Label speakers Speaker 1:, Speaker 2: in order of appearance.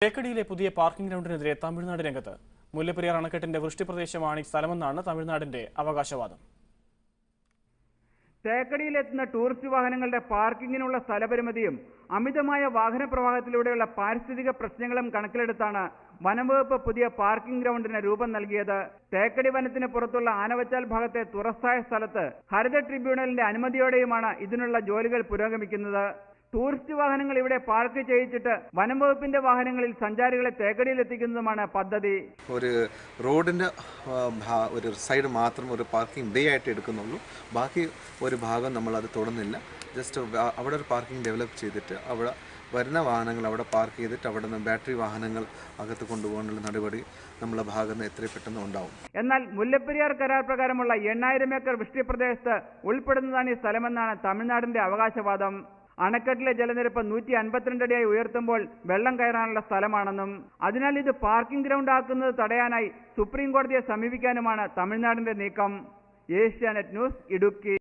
Speaker 1: തേക്കടിയിലെ പുതിയ പാർക്കിംഗ് ഗ്രൗണ്ടിനെതിരെ തമിഴ്നാട് രംഗത്ത്. മുല്ലപ്പെരിയാർ അണക്കെട്ടിന്റെ വൃഷ്ടിപ്രദേശമാണ് ഈ സ്ഥലമെന്നാണ് തമിഴ്നാടിന്റെ അവകാശവാദം.
Speaker 2: തേക്കടിയിലെത്തുന്ന ടൂറിസ്റ്റ് വാഹനങ്ങളുടെ പാർക്കിങ്ങിനുള്ള സ്ഥലപരിമിതിയും അമിതമായ വാഹന പ്രവാഹത്തിലൂടെയുള്ള പാരിസ്ഥിതിക പ്രശ്നങ്ങളും കണക്കിലെടുത്താണ് വനംവകുപ്പ് പുതിയ പാർക്കിംഗ് ഗ്രൗണ്ടിന് രൂപം നൽകിയത്. തേക്കടി വനത്തിന് പുറത്തുള്ള ആനവച്ചാൽ ഭാഗത്തെ തുറസ്സായ സ്ഥലത്ത് ഹരിത ട്രിബ്യൂണലിന്റെ അനുമതിയോടെയുമാണ് ഇതിനുള്ള ജോലികൾ പുരോഗമിക്കുന്നത്. ടൂറിസ്റ്റ് വാഹനങ്ങൾ ഇവിടെ പാർക്ക് ചെയ്യിച്ചിട്ട് വനംവകുപ്പിന്റെ വാഹനങ്ങളിൽ സഞ്ചാരികളെ തേക്കടിയിൽ എത്തിക്കുന്നതുമാണ് പദ്ധതി.
Speaker 3: ഒരു റോഡിന്റെ ഒരു സൈഡ് മാത്രം ഒരു പാർക്കിംഗ് ബേ ആയിട്ട് എടുക്കുന്നുള്ളൂ. ബാക്കി ഒരു ഭാഗം നമ്മൾ അത് തൊടുന്നില്ല. ജസ്റ്റ് അവിടെ ഒരു പാർക്കിംഗ് ഡെവലപ്പ് ചെയ്തിട്ട് അവിടെ വരുന്ന വാഹനങ്ങൾ അവിടെ പാർക്ക് ചെയ്തിട്ട് അവിടെ നിന്ന് ബാറ്ററി വാഹനങ്ങൾ അകത്ത് കൊണ്ടുപോകാനുള്ള നടപടി നമ്മളെ ഭാഗത്ത് നിന്ന് എത്രയും പെട്ടെന്ന് ഉണ്ടാവും.
Speaker 2: എന്നാൽ മുല്ലപ്പെരിയാർ കരാർ പ്രകാരമുള്ള 8000 ഏക്കർ വൃഷ്ടിപ്രദേശത്ത് ഉൾപ്പെടുന്നതാണ് ഈ സ്ഥലമെന്നാണ് തമിഴ്നാടിന്റെ അവകാശവാദം. അണക്കെട്ടിലെ ജലനിരപ്പ് 152 അടിയായി ഉയർത്തുമ്പോൾ വെള്ളം കയറാനുള്ള സ്ഥലമാണെന്നും അതിനാൽ ഇത് പാർക്കിംഗ് ഗ്രൗണ്ട് ആക്കുന്നത് തടയാനായി സുപ്രീം കോടതിയെ സമീപിക്കാനുമാണ് തമിഴ്നാടിന്റെ നീക്കം. ഏഷ്യാനെറ്റ് ന്യൂസ്, ഇടുക്കി.